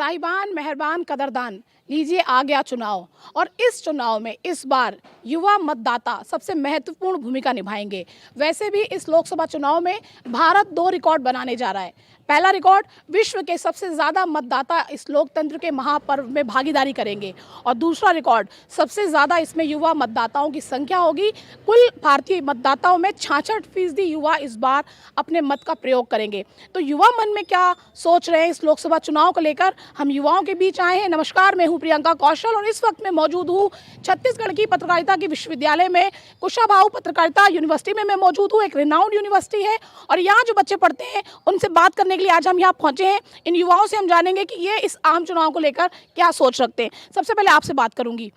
साहिबान, मेहरबान, कदरदान, लीजिए आ गया चुनाव। और इस चुनाव में इस बार युवा मतदाता सबसे महत्वपूर्ण भूमिका निभाएंगे। वैसे भी इस लोकसभा चुनाव में भारत 2 रिकॉर्ड बनाने जा रहा है। पहला रिकॉर्ड, विश्व के सबसे ज़्यादा मतदाता इस लोकतंत्र के महापर्व में भागीदारी करेंगे, और दूसरा रिकॉर्ड, सबसे ज़्यादा इसमें युवा मतदाताओं की संख्या होगी। कुल भारतीय मतदाताओं में 66% युवा इस बार अपने मत का प्रयोग करेंगे। तो युवा मन में क्या सोच रहे हैं इस लोकसभा चुनाव को लेकर, हम युवाओं के बीच आए हैं। नमस्कार, मैं हूं प्रियंका कौशल और इस वक्त मैं मौजूद हूं छत्तीसगढ़ की पत्रकारिता की विश्वविद्यालय में, कुशाभाऊ पत्रकारिता यूनिवर्सिटी में मैं मौजूद हूं। एक रिनाउंड यूनिवर्सिटी है और यहाँ जो बच्चे पढ़ते हैं उनसे बात करने के लिए आज हम यहाँ पहुंचे हैं। इन युवाओं से हम जानेंगे कि ये इस आम चुनाव को लेकर क्या सोच रखते हैं। सबसे पहले आपसे बात करूंगी,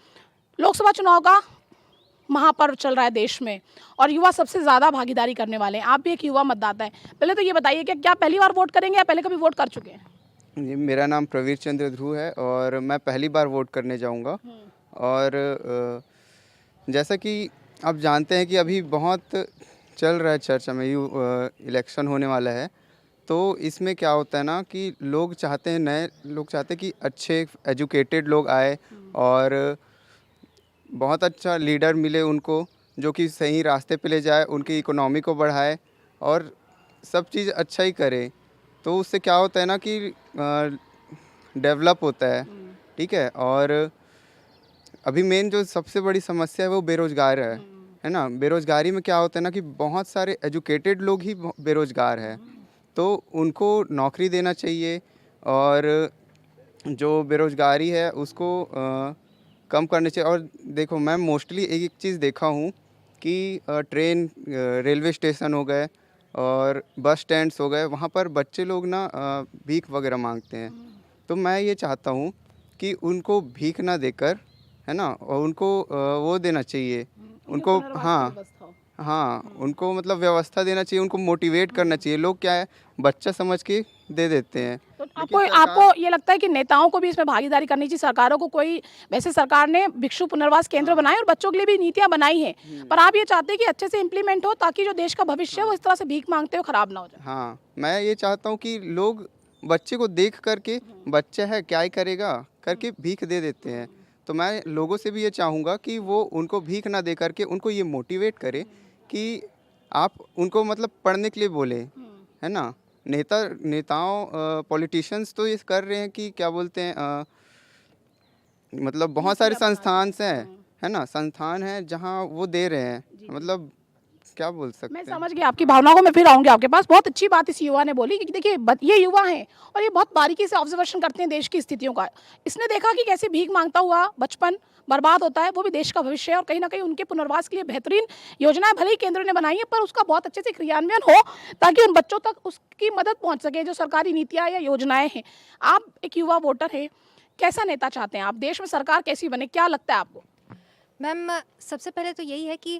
लोकसभा चुनाव का महापर्व चल रहा है देश में और युवा सबसे ज़्यादा भागीदारी करने वाले हैं। आप भी एक युवा मतदाता हैं, पहले तो ये बताइए कि क्या पहली बार वोट करेंगे या पहले कभी वोट कर चुके हैं? जी, मेरा नाम प्रवीर चंद्र ध्रुव है और मैं पहली बार वोट करने जाऊंगा। और जैसा कि आप जानते हैं कि अभी बहुत चल रहा है चर्चा में, इलेक्शन होने वाला है। तो इसमें क्या होता है ना कि लोग चाहते हैं, नए लोग चाहते हैं कि अच्छे एजुकेटेड लोग आए और बहुत अच्छा लीडर मिले उनको, जो कि सही रास्ते पे ले जाए, उनकी इकोनॉमी को बढ़ाए और सब चीज़ अच्छा ही करे। तो उससे क्या होता है ना कि डेवलप होता है, ठीक है। और अभी मेन जो सबसे बड़ी समस्या है वो बेरोज़गार है ना। बेरोज़गारी में क्या होता है ना कि बहुत सारे एजुकेटेड लोग ही बेरोज़गार है, तो उनको नौकरी देना चाहिए और जो बेरोज़गारी है उसको कम करना चाहिए। और देखो, मैं मोस्टली एक चीज़ देखा हूँ कि ट्रेन, रेलवे स्टेशन हो गए और बस स्टैंड्स हो गए, वहाँ पर बच्चे लोग ना भीख वगैरह मांगते हैं। तो मैं ये चाहता हूँ कि उनको भीख ना देकर, है ना, और उनको वो देना चाहिए उनको। हाँ, उनको मतलब व्यवस्था देना चाहिए, उनको मोटिवेट करना चाहिए। लोग क्या है, बच्चा समझ के दे देते हैं। तो आपको ये लगता है कि नेताओं को भी इसमें भागीदारी करनी चाहिए, सरकारों को कोई, वैसे सरकार ने भिक्षु पुनर्वास केंद्र बनाए और बच्चों के लिए भी नीतियां बनाई हैं, पर आप ये चाहते हैं कि अच्छे से इम्प्लीमेंट हो ताकि जो देश का भविष्य है वो इस तरह से भीख मांगते हो खराब ना हो जाए। हाँ, मैं ये चाहता हूँ कि लोग बच्चे को देख करके, बच्चा है क्या ही करेगा करके भीख दे देते हैं। तो मैं लोगों से भी ये चाहूँगा कि वो उनको भीख ना दे करके उनको ये मोटिवेट करे कि आप उनको मतलब पढ़ने के लिए बोले, है ना। नेताओं पॉलिटिशियंस तो ये कर रहे हैं कि क्या बोलते हैं, मतलब बहुत सारे संस्थान हैं, है ना, संस्थान हैं जहाँ वो दे रहे हैं, मतलब क्या बोल सकते मैं हैं। समझ गई आपकी भावनाओं को, मैं फिर आऊंगी आपके पास। बहुत अच्छी बात इस युवा ने बोली कि देखिए ये युवा हैं और ये बहुत बारीकी से ऑब्जर्वेशन करते हैं देश की स्थितियों का। इसने देखा कि कैसे भीख मांगता हुआ बचपन बर्बाद होता है, वो भी देश का भविष्य है, और कहीं ना कहीं उनके पुनर्वास के लिए बेहतरीन योजनाएं भले ही केंद्र ने बनाई है, पर उसका बहुत अच्छे से क्रियान्वयन हो ताकि उन बच्चों तक उसकी मदद पहुंच सके जो सरकारी नीतियां या योजनाएं हैं। आप एक युवा वोटर हैं, कैसा नेता चाहते हैं आप? देश में सरकार कैसी बने, क्या लगता है आपको? मैम, सबसे पहले तो यही है कि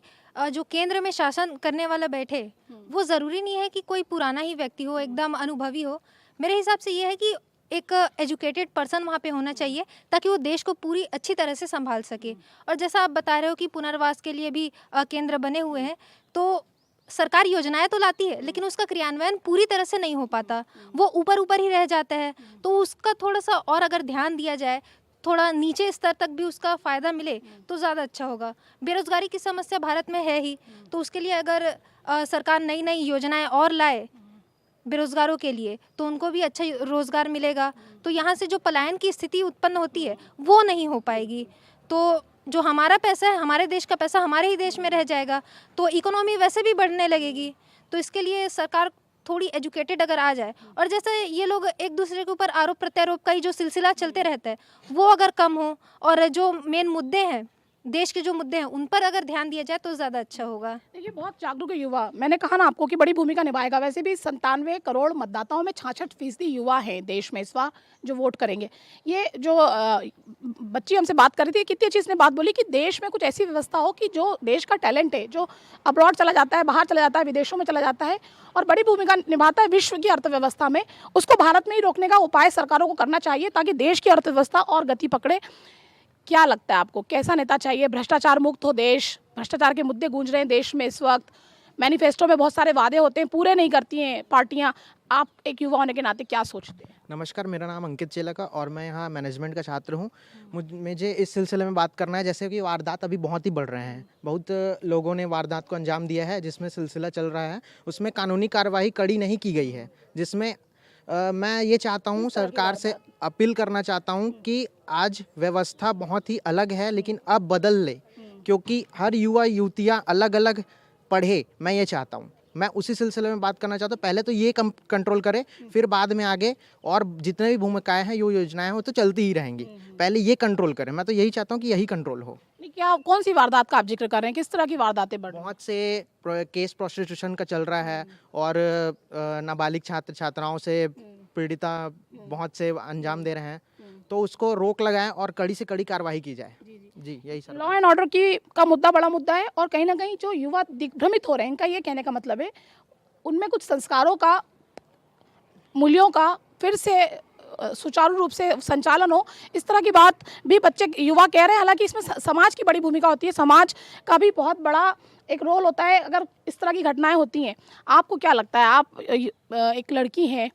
जो केंद्र में शासन करने वाला बैठे, वो ज़रूरी नहीं है कि कोई पुराना ही व्यक्ति हो, एकदम अनुभवी हो। मेरे हिसाब से ये है कि एक एजुकेटेड पर्सन वहाँ पे होना चाहिए ताकि वो देश को पूरी अच्छी तरह से संभाल सके। और जैसा आप बता रहे हो कि पुनर्वास के लिए भी केंद्र बने हुए हैं, तो सरकार योजनाएं तो लाती है लेकिन उसका क्रियान्वयन पूरी तरह से नहीं हो पाता, वो ऊपर ऊपर ही रह जाता है। तो उसका थोड़ा सा और अगर ध्यान दिया जाए, थोड़ा नीचे स्तर तक भी उसका फ़ायदा मिले तो ज़्यादा अच्छा होगा। बेरोज़गारी की समस्या भारत में है ही, तो उसके लिए अगर सरकार नई नई योजनाएं और लाए बेरोज़गारों के लिए, तो उनको भी अच्छा रोज़गार मिलेगा। तो यहाँ से जो पलायन की स्थिति उत्पन्न होती है वो नहीं हो पाएगी। तो जो हमारा पैसा है, हमारे देश का पैसा हमारे ही देश में रह जाएगा, तो इकोनॉमी वैसे भी बढ़ने लगेगी। तो इसके लिए सरकार थोड़ी एजुकेटेड अगर आ जाए, और जैसे ये लोग एक दूसरे के ऊपर आरोप प्रत्यारोप का ही जो सिलसिला चलते रहता है वो अगर कम हो, और जो मेन मुद्दे हैं, देश के जो मुद्दे हैं, उन पर अगर ध्यान दिया जाए तो ज़्यादा अच्छा होगा। देखिए, बहुत जागरूक है युवा, मैंने कहा ना आपको कि बड़ी भूमिका निभाएगा। वैसे भी 97 करोड़ मतदाताओं में 66% युवा हैं देश में इस बार जो वोट करेंगे। ये जो बच्ची हमसे बात कर रही थी, कितनी अच्छी इसने बात बोली कि देश में कुछ ऐसी व्यवस्था हो कि जो देश का टैलेंट है, जो अब्रॉड चला जाता है, बाहर चला जाता है, विदेशों में चला जाता है और बड़ी भूमिका निभाता है विश्व की अर्थव्यवस्था में, उसको भारत में ही रोकने का उपाय सरकारों को करना चाहिए ताकि देश की अर्थव्यवस्था और गति पकड़े। क्या लगता है आपको, कैसा नेता चाहिए? भ्रष्टाचार मुक्त हो देश, भ्रष्टाचार के मुद्दे गूंज रहे हैं देश में इस वक्त, मैनिफेस्टो में बहुत सारे वादे होते हैं, पूरे नहीं करती हैं पार्टियां। आप एक युवा होने के नाते क्या सोचते हैं? नमस्कार, मेरा नाम अंकित चेलका और मैं यहाँ मैनेजमेंट का छात्र हूँ। मुझे इस सिलसिले में बात करना है, जैसे कि वारदात अभी बहुत ही बढ़ रहे हैं, बहुत लोगों ने वारदात को अंजाम दिया है, जिसमें सिलसिला चल रहा है, उसमें कानूनी कार्रवाई कड़ी नहीं की गई है, जिसमें मैं ये चाहता हूँ, सरकार से अपील करना चाहता हूँ कि आज व्यवस्था बहुत ही अलग है, लेकिन अब बदल ले, क्योंकि हर युवा युवतियाँ अलग अलग पढ़े, मैं ये चाहता हूँ। मैं उसी सिलसिले में बात करना चाहता हूँ, पहले तो ये कंट्रोल करे, फिर बाद में आगे और जितने भी भूमिकाएं हैं, योजनाएं हैं, वो तो चलती ही रहेंगी, पहले ये कंट्रोल करें। मैं तो यही चाहता हूँ कि यही कंट्रोल हो। नहीं, क्या कौन सी वारदात का आप जिक्र कर रहे हैं? किस तरह की वारदातें बढ़ रही हैं? बहुत से केस प्रोस्टिट्यूशन का चल रहा है और नाबालिग छात्र छात्राओं से पीड़िता बहुत से अंजाम दे रहे हैं, तो उसको रोक लगाएं और कड़ी से कड़ी कार्रवाई की जाए। जी यही सर। लॉ एंड ऑर्डर की का मुद्दा बड़ा मुद्दा है, और कहीं ना कहीं जो युवा दिग्भ्रमित हो रहे हैं, इनका ये कहने का मतलब है उनमें कुछ संस्कारों का, मूल्यों का फिर से सुचारू रूप से संचालन हो, इस तरह की बात भी बच्चे युवा कह रहे हैं। हालांकि इसमें समाज की बड़ी भूमिका होती है, समाज का भी बहुत बड़ा एक रोल होता है अगर इस तरह की घटनाएं होती हैं। आपको क्या लगता है? आप एक लड़की हैं,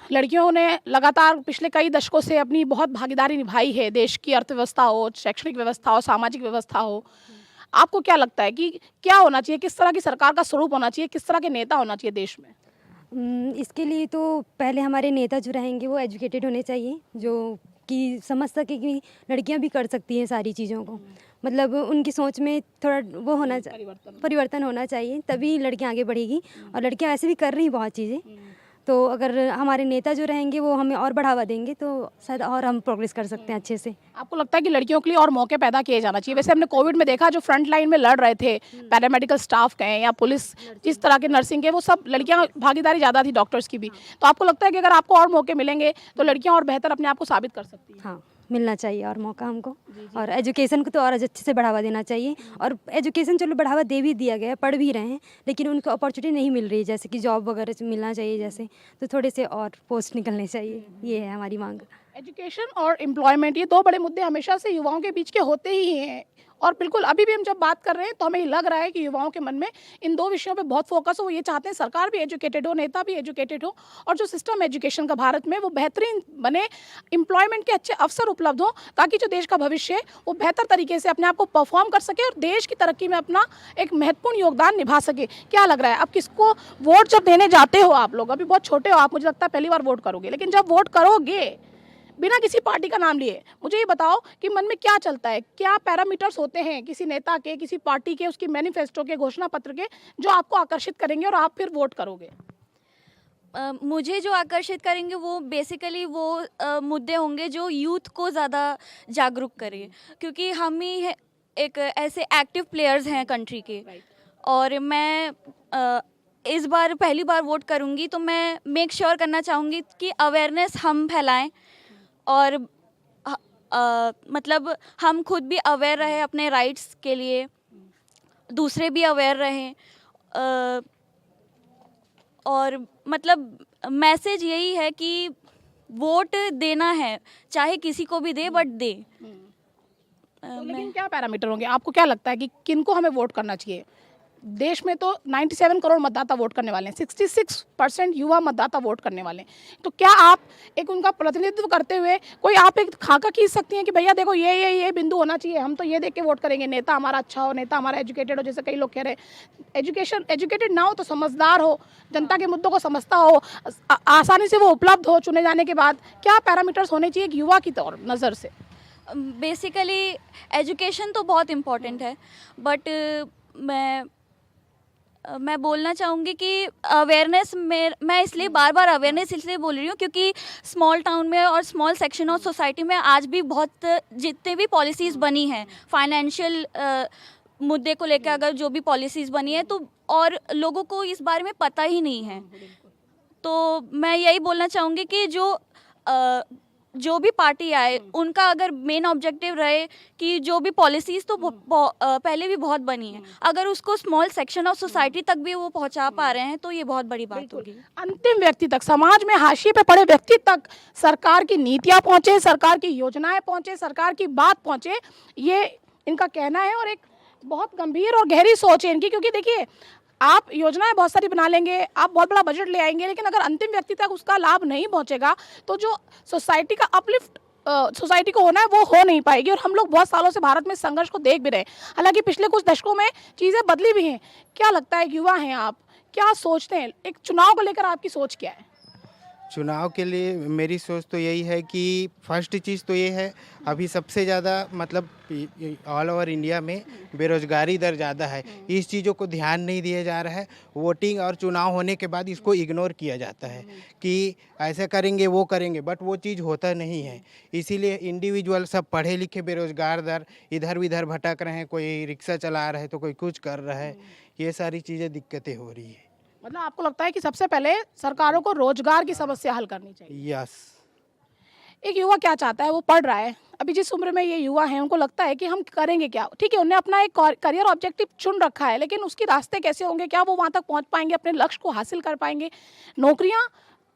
लड़कियों ने लगातार पिछले कई दशकों से अपनी बहुत भागीदारी निभाई है, देश की अर्थव्यवस्था हो, शैक्षणिक व्यवस्था हो, सामाजिक व्यवस्था हो। आपको क्या लगता है कि क्या होना चाहिए, किस तरह की सरकार का स्वरूप होना चाहिए, किस तरह के नेता होना चाहिए देश में? इसके लिए तो पहले हमारे नेता जो रहेंगे वो एजुकेटेड होने चाहिए, जो कि समझ सके कि लड़कियां भी कर सकती हैं सारी चीज़ों को। मतलब उनकी सोच में थोड़ा वो होना परिवर्तन होना चाहिए, तभी लड़कियां आगे बढ़ेगी। और लड़कियां ऐसे भी कर रही हैं बहुत चीज़ें, तो अगर हमारे नेता जो रहेंगे वो हमें और बढ़ावा देंगे तो शायद और हम प्रोग्रेस कर सकते हैं अच्छे से। आपको लगता है कि लड़कियों के लिए और मौके पैदा किए जाना चाहिए? वैसे हमने कोविड में देखा, जो फ्रंट लाइन में लड़ रहे थे, पैरामेडिकल स्टाफ कहें या पुलिस, जिस तरह के नर्सिंग के, वो सब लड़कियां, भागीदारी ज़्यादा थी डॉक्टर्स की भी। तो आपको लगता है कि अगर आपको और मौके मिलेंगे तो लड़कियां और बेहतर अपने आप को साबित कर सकती हैं? हाँ, मिलना चाहिए और मौका हमको, और एजुकेशन को तो और अच्छे से बढ़ावा देना चाहिए। और एजुकेशन चलो बढ़ावा दे भी दिया गया है, पढ़ भी रहे हैं, लेकिन उनको अपॉर्चुनिटी नहीं मिल रही है, जैसे कि जॉब वगैरह मिलना चाहिए जैसे, तो थोड़े से और पोस्ट निकलने चाहिए, ये है हमारी मांग। एजुकेशन और एम्प्लॉयमेंट, ये दो बड़े मुद्दे हमेशा से युवाओं के बीच के होते ही हैं, और बिल्कुल अभी भी हम जब बात कर रहे हैं तो हमें लग रहा है कि युवाओं के मन में इन दो विषयों पे बहुत फोकस हो। वो ये चाहते हैं सरकार भी एजुकेटेड हो, नेता भी एजुकेटेड हो, और जो सिस्टम एजुकेशन का भारत में वो बेहतरीन बने, एम्प्लॉयमेंट के अच्छे अवसर उपलब्ध हो, ताकि जो देश का भविष्य है वो बेहतर तरीके से अपने आप को परफॉर्म कर सके और देश की तरक्की में अपना एक महत्वपूर्ण योगदान निभा सके। क्या लग रहा है, अब किसको वोट जब देने जाते हो आप लोग, अभी बहुत छोटे हो आप, मुझे लगता है पहली बार वोट करोगे, लेकिन जब वोट करोगे बिना किसी पार्टी का नाम लिए, मुझे ये बताओ कि मन में क्या चलता है, क्या पैरामीटर्स होते हैं किसी नेता के, किसी पार्टी के, उसकी मैनिफेस्टो के, घोषणा पत्र के, जो आपको आकर्षित करेंगे और आप फिर वोट करोगे? मुझे जो आकर्षित करेंगे वो बेसिकली वो मुद्दे होंगे जो यूथ को ज़्यादा जागरूक करें, क्योंकि हम ही एक ऐसे एक्टिव प्लेयर्स हैं कंट्री के। और मैं इस बार पहली बार वोट करूंगी, तो मैं मेक श्योर करना चाहूँगी कि अवेयरनेस हम फैलाएं, और मतलब हम खुद भी अवेयर रहे अपने राइट्स के लिए, दूसरे भी अवेयर रहें। और मतलब मैसेज यही है कि वोट देना है, चाहे किसी को भी दे, बट दे। तो लेकिन क्या पैरामीटर होंगे? आपको क्या लगता है कि किनको हमें वोट करना चाहिए? देश में तो 97 करोड़ मतदाता वोट करने वाले हैं, 66% युवा मतदाता वोट करने वाले हैं। तो क्या आप एक उनका प्रतिनिधित्व करते हुए कोई आप एक खाका खींच सकती हैं कि भैया देखो ये बिंदु होना चाहिए, हम तो ये देख के वोट करेंगे, नेता हमारा अच्छा हो, नेता हमारा एजुकेटेड हो, जैसे कई लोग कह रहे हैं एजुकेटेड ना हो तो समझदार हो, जनता के मुद्दों को समझता हो, आसानी से वो उपलब्ध हो चुने जाने के बाद? क्या पैरामीटर्स होने चाहिए एक युवा की तौर नज़र से? बेसिकली एजुकेशन तो बहुत इम्पोर्टेंट है, बट मैं बोलना चाहूँगी कि अवेयरनेस में, मैं इसलिए बार बार अवेयरनेस इसलिए बोल रही हूँ क्योंकि स्मॉल टाउन में और स्मॉल सेक्शन ऑफ सोसाइटी में आज भी बहुत जितने भी पॉलिसीज़ बनी हैं, फाइनेंशियल मुद्दे को लेकर अगर जो भी पॉलिसीज़ बनी है, तो और लोगों को इस बारे में पता ही नहीं है। तो मैं यही बोलना चाहूँगी कि जो भी पार्टी आए, उनका अगर मेन ऑब्जेक्टिव रहे कि जो भी पॉलिसीज़ तो पहले भी बहुत बनी है, अगर उसको स्मॉल सेक्शन ऑफ सोसाइटी तक भी वो पहुंचा पा रहे हैं तो ये बहुत बड़ी बात होगी। अंतिम व्यक्ति तक, समाज में हाशिए पे पड़े व्यक्ति तक सरकार की नीतियां पहुंचे, सरकार की योजनाएं पहुंचे, सरकार की बात पहुंचे, ये इनका कहना है। और एक बहुत गंभीर और गहरी सोच है इनकी, क्योंकि देखिए आप योजनाएं बहुत सारी बना लेंगे, आप बहुत बड़ा बजट ले आएंगे, लेकिन अगर अंतिम व्यक्ति तक उसका लाभ नहीं पहुंचेगा तो जो सोसाइटी का अपलिफ्ट सोसाइटी को होना है वो हो नहीं पाएगी। और हम लोग बहुत सालों से भारत में इस संघर्ष को देख भी रहे हैं। हालांकि पिछले कुछ दशकों में चीज़ें बदली भी हैं। क्या लगता है, युवा हैं आप, क्या सोचते हैं, एक चुनाव को लेकर आपकी सोच क्या है? चुनाव के लिए मेरी सोच तो यही है कि फर्स्ट चीज़ तो ये है, अभी सबसे ज़्यादा मतलब ऑल ओवर इंडिया में बेरोजगारी दर ज़्यादा है। इस चीज़ों को ध्यान नहीं दिया जा रहा है। वोटिंग और चुनाव होने के बाद इसको इग्नोर किया जाता है कि ऐसे करेंगे वो करेंगे, बट वो चीज़ होता नहीं है। इसीलिए इंडिविजुअल सब पढ़े लिखे बेरोजगार दर इधर उधर भटक रहे हैं, कोई रिक्शा चला रहा है तो कोई कुछ कर रहा है। ये सारी चीज़ें दिक्कतें हो रही है। मतलब आपको लगता है कि सबसे पहले सरकारों को रोजगार की समस्या हल करनी चाहिए? यस। एक युवा क्या चाहता है, वो पढ़ रहा है, अभी जिस उम्र में ये युवा है उनको लगता है कि हम करेंगे क्या। ठीक है, उन्हें अपना एक करियर ऑब्जेक्टिव चुन रखा है, लेकिन उसके रास्ते कैसे होंगे, क्या वो वहाँ तक पहुँच पाएंगे, अपने लक्ष्य को हासिल कर पाएंगे? नौकरियाँ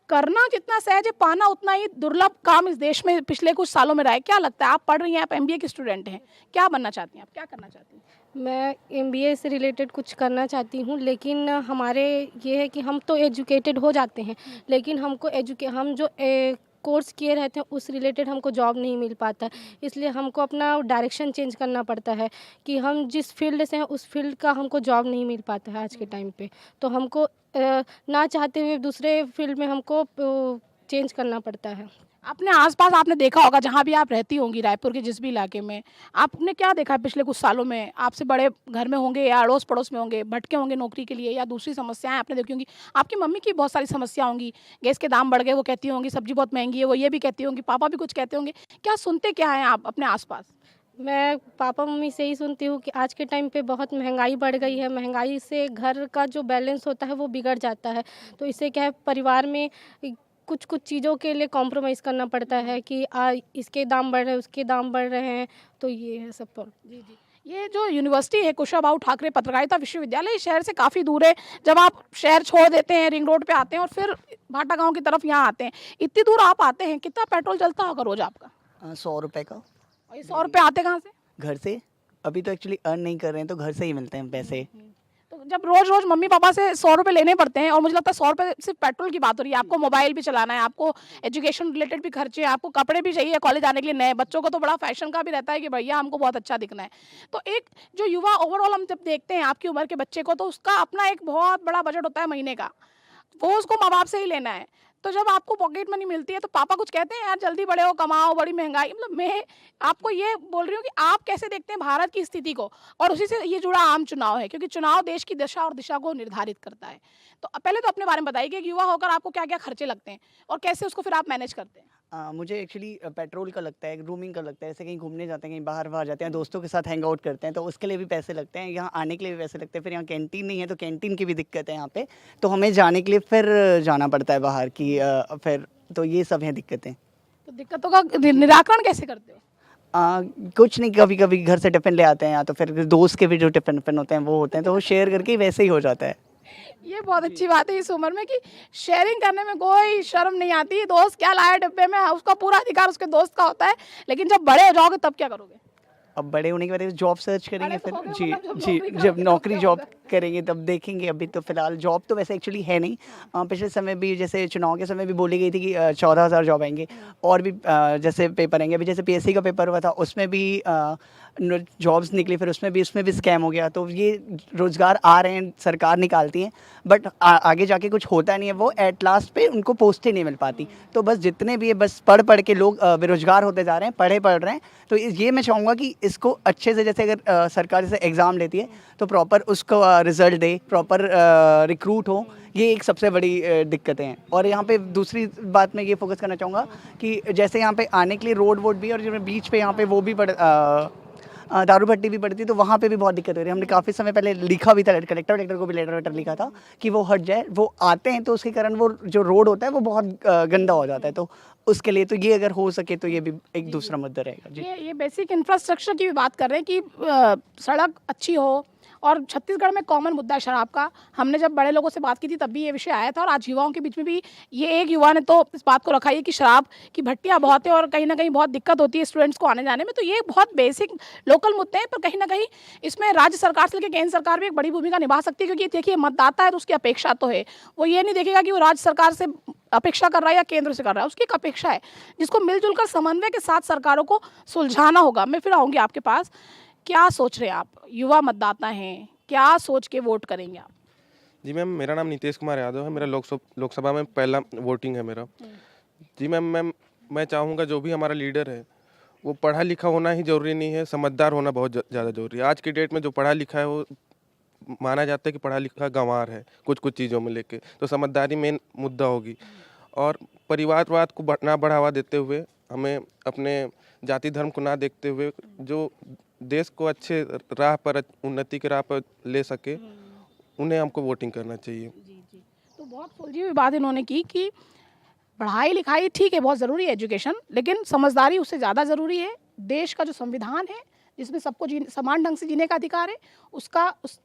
करना जितना सहज है, पाना उतना ही दुर्लभ काम इस देश में पिछले कुछ सालों में रहा है। क्या लगता है, आप पढ़ रही हैं, आप एमबीए की स्टूडेंट हैं, क्या बनना चाहती हैं, आप क्या करना चाहती हैं? मैं एमबीए से रिलेटेड कुछ करना चाहती हूँ, लेकिन हमारे ये है कि हम तो एजुकेटेड हो जाते हैं, लेकिन हमको हम जो कोर्स किए रहते हैं उस रिलेटेड हमको जॉब नहीं मिल पाता है। इसलिए हमको अपना डायरेक्शन चेंज करना पड़ता है कि हम जिस फील्ड से हैं उस फील्ड का हमको जॉब नहीं मिल पाता है आज के टाइम पे। तो हमको ना चाहते हुए दूसरे फील्ड में हमको चेंज करना पड़ता है। अपने आसपास आपने देखा होगा, जहाँ भी आप रहती होंगी, रायपुर के जिस भी इलाके में, आपने क्या देखा है पिछले कुछ सालों में? आपसे बड़े घर में होंगे या अड़ोस पड़ोस में होंगे, भटके होंगे नौकरी के लिए, या दूसरी समस्याएं आपने देखी होंगी। आपकी मम्मी की बहुत सारी समस्या होंगी, गैस के दाम बढ़ गए वो कहती होंगी, सब्जी बहुत महंगी है वो ये भी कहती होंगी, पापा भी कुछ कहते होंगे। क्या सुनते क्या हैं आप अपने आसपास? मैं पापा मम्मी से ही सुनती हूँ कि आज के टाइम पे बहुत महंगाई बढ़ गई है। महंगाई से घर का जो बैलेंस होता है वो बिगड़ जाता है। तो इससे क्या है, परिवार में कुछ कुछ चीज़ों के लिए कॉम्प्रोमाइज़ करना पड़ता है कि इसके दाम बढ़ रहे हैं, उसके दाम बढ़ रहे हैं। तो ये है सब पर। जी जी, ये जो यूनिवर्सिटी है कुशाभाऊ ठाकरे पत्रकारिता विश्वविद्यालय, इस शहर से काफ़ी दूर है। जब आप शहर छोड़ देते हैं, रिंग रोड पे आते हैं और फिर भाटा गांव की तरफ यहाँ आते हैं, इतनी दूर आप आते हैं, कितना पेट्रोल चलता होगा रोज आपका? 100 रुपये का। और ये 100 रुपये आते कहाँ से? घर से। अभी तो एक्चुअली अर्न नहीं कर रहे हैं तो घर से ही मिलते हैं पैसे। तो जब रोज रोज मम्मी पापा से 100 रुपये लेने पड़ते हैं, और मुझे लगता है 100 रुपये सिर्फ पेट्रोल की बात हो रही है, आपको मोबाइल भी चलाना है, आपको एजुकेशन रिलेटेड भी खर्चे, आपको कपड़े भी चाहिए कॉलेज आने के लिए नए, बच्चों को तो बड़ा फैशन का भी रहता है कि भैया हमको बहुत अच्छा दिखना है। तो एक जो युवा ओवरऑल हम जब देखते हैं आपकी उम्र के बच्चे को, तो उसका अपना एक बहुत बड़ा बजट होता है महीने का, वो उसको माँ बाप से ही लेना है। तो जब आपको पॉकेट मनी मिलती है तो पापा कुछ कहते हैं, यार जल्दी बड़े हो, कमाओ, बड़ी महंगाई। मतलब मैं आपको ये बोल रही हूँ कि आप कैसे देखते हैं भारत की स्थिति को, और उसी से ये जुड़ा आम चुनाव है, क्योंकि चुनाव देश की दशा और दिशा को निर्धारित करता है। तो पहले तो अपने बारे में बताइए कि एक युवा होकर आपको क्या क्या खर्चे लगते हैं और कैसे उसको फिर आप मैनेज करते हैं? मुझे एक्चुअली पेट्रोल का लगता है, रूमिंग का लगता है, ऐसे कहीं घूमने जाते हैं, कहीं बाहर जाते हैं, दोस्तों के साथ हैंग आउट करते हैं तो उसके लिए भी पैसे लगते हैं, यहाँ आने के लिए भी पैसे लगते हैं। फिर यहाँ कैंटीन नहीं है तो कैंटीन की भी दिक्कत है यहाँ पे, तो हमें जाने के लिए फिर जाना पड़ता है बाहर की फिर, तो ये सब हैं दिक्कतें। तो दिक्कतों का निराकरण कैसे करते हो? कुछ नहीं, कभी कभी घर से टिफ़िन ले आते हैं, या तो फिर दोस्त के भी जो टिफ़िन होते हैं वो होते हैं, तो वो शेयर करके वैसे ही हो जाता है। ये बहुत अच्छी बात है इस उम्र में कि शेयरिंग करने में कोई शर्म नहीं आती। दोस्त क्या लाया डिब्बे में, उसका पूरा अधिकार उसके दोस्त का होता है। लेकिन जब बड़े हो जाओगे तब क्या करोगे? अब बड़े होने के बाद जॉब सर्च करेंगे बड़े तो फिर। हो गए, जी मतलब जी, जब नौकरी जॉब करेंगे तब देखेंगे। अभी तो फिलहाल जॉब तो वैसे एक्चुअली है नहीं। पिछले समय भी जैसे चुनाव के समय भी बोली गई थी कि 14,000 जॉब आएंगे, और भी जैसे पेपर आएंगे। अभी जैसे पीएससी का पेपर हुआ था उसमें भी जॉब्स निकली, फिर उसमें भी स्कैम हो गया। तो ये रोज़गार आ रहे हैं, सरकार निकालती है, बट आगे जाके कुछ होता नहीं है। वो एट लास्ट पे उनको पोस्टें नहीं मिल पाती। तो बस जितने भी है, बस पढ़ के लोग बेरोजगार होते जा रहे हैं, पढ़ रहे हैं। तो ये मैं चाहूँगा कि इसको अच्छे से, जैसे अगर सरकार जैसे एग्ज़ाम लेती है तो प्रॉपर उसको रिज़ल्ट दे, प्रॉपर रिक्रूट हो। ये एक सबसे बड़ी दिक्कतें हैं। और यहाँ पे दूसरी बात मैं ये फोकस करना चाहूँगा कि जैसे यहाँ पे आने के लिए रोड वोड भी, और जो बीच पे यहाँ पे वो भी दारू भट्टी भी पड़ती है, तो वहाँ पे भी बहुत दिक्कत हो रही है। हमने काफ़ी समय पहले लिखा भी था, कलेक्टर को भी लेटर लिखा था कि वो हट जाए। वो आते हैं तो उसके कारण वो जो रोड होता है वो बहुत गंदा हो जाता है। तो उसके लिए तो ये अगर हो सके तो ये भी एक दूसरा मुद्दा रहेगा। जी, ये बेसिक इंफ्रास्ट्रक्चर की भी बात कर रहे हैं कि सड़क अच्छी हो और छत्तीसगढ़ में कॉमन मुद्दा है शराब का। हमने जब बड़े लोगों से बात की थी तब भी ये विषय आया था और आज युवाओं के बीच में भी ये एक युवा ने तो इस बात को रखा है कि शराब की भट्टियाँ बहुत है और कहीं ना कहीं बहुत दिक्कत होती है स्टूडेंट्स को आने जाने में। तो ये बहुत बेसिक लोकल मुद्दे हैं, पर कहीं ना कहीं इसमें राज्य सरकार से लेकर केंद्र सरकार भी एक बड़ी भूमिका निभा सकती है, क्योंकि देखिए मतदाता है तो उसकी अपेक्षा तो है, वो ये नहीं देखेगा कि वो राज्य सरकार से अपेक्षा कर रहा है या केंद्र से कर रहा है, उसकी एक अपेक्षा है जिसको मिलजुल कर समन्वय के साथ सरकारों को सुलझाना होगा। मैं फिर आऊँगी आपके पास, क्या सोच रहे हैं आप, युवा मतदाता हैं, क्या सोच के वोट करेंगे आप? जी मैम, मेरा नाम नितेश कुमार यादव है, मेरा लोकसभा में पहला वोटिंग है मेरा। जी मैम, मैं चाहूँगा जो भी हमारा लीडर है वो पढ़ा लिखा होना ही ज़रूरी नहीं है, समझदार होना बहुत ज़्यादा ज़रूरी है। आज की डेट में जो पढ़ा लिखा है वो माना जाता है कि पढ़ा लिखा गंवार है कुछ चीज़ों में लेके, तो समझदारी मेन मुद्दा होगी। और परिवारवाद को ना बढ़ावा देते हुए, हमें अपने जाति धर्म को ना देखते हुए, जो देश को अच्छे राह पर, उन्नति के राह पर ले सके, उन्हें हमको वोटिंग करना चाहिए। जी। तो बहुत सुलझी हुई बात इन्होंने की कि पढ़ाई लिखाई ठीक है, बहुत ज़रूरी है एजुकेशन, लेकिन समझदारी उससे ज़्यादा ज़रूरी है। देश का जो संविधान है जिसमें सबको समान ढंग से जीने का अधिकार है, उस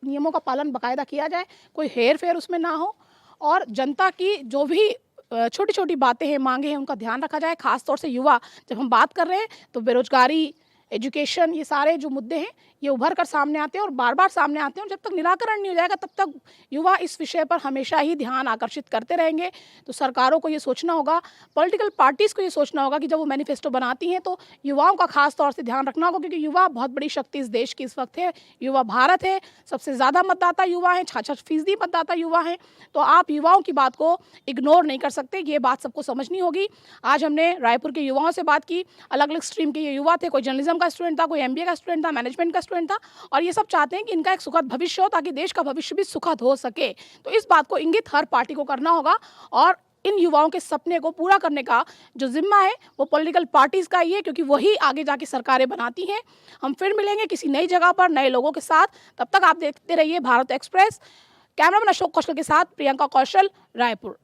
नियमों का पालन बाकायदा किया जाए, कोई हेर फेर उसमें ना हो, और जनता की जो भी छोटी छोटी बातें हैं, मांगे हैं, उनका ध्यान रखा जाए। खास तौर से युवा, जब हम बात कर रहे हैं तो बेरोजगारी, एजुकेशन, ये सारे जो मुद्दे हैं ये उभर कर सामने आते हैं और बार बार सामने आते हैं, और जब तक निराकरण नहीं हो जाएगा तब तक युवा इस विषय पर हमेशा ही ध्यान आकर्षित करते रहेंगे। तो सरकारों को ये सोचना होगा, पॉलिटिकल पार्टीज़ को ये सोचना होगा कि जब वो मैनिफेस्टो बनाती हैं तो युवाओं का खास तौर से ध्यान रखना होगा, क्योंकि युवा बहुत बड़ी शक्ति इस देश की इस वक्त है। युवा भारत है, सबसे ज़्यादा मतदाता युवा हैं, 66% मतदाता युवा हैं। तो आप युवाओं की बात को इग्नोर नहीं कर सकते, ये बात सबको समझनी होगी। आज हमने रायपुर के युवाओं से बात की, अलग अलग स्ट्रीम के ये युवा थे, कोई जर्नलिज्म का स्टूडेंट था, कोई MBA का स्टूडेंट था, मैनेजमेंट का स्टूडेंट था, और ये सब चाहते हैं कि इनका एक सुखद भविष्य हो ताकि देश का भविष्य भी सुखद हो सके। तो इस बात को इंगित हर पार्टी को करना होगा, और इन युवाओं के सपने को पूरा करने का जो जिम्मा है वो पॉलिटिकल पार्टीज़ का ही है, क्योंकि वही आगे जाके सरकारें बनाती हैं। हम फिर मिलेंगे किसी नई जगह पर नए लोगों के साथ, तब तक आप देखते रहिए भारत एक्सप्रेस। कैमरामैन अशोक कौशल के साथ प्रियंका कौशल, रायपुर।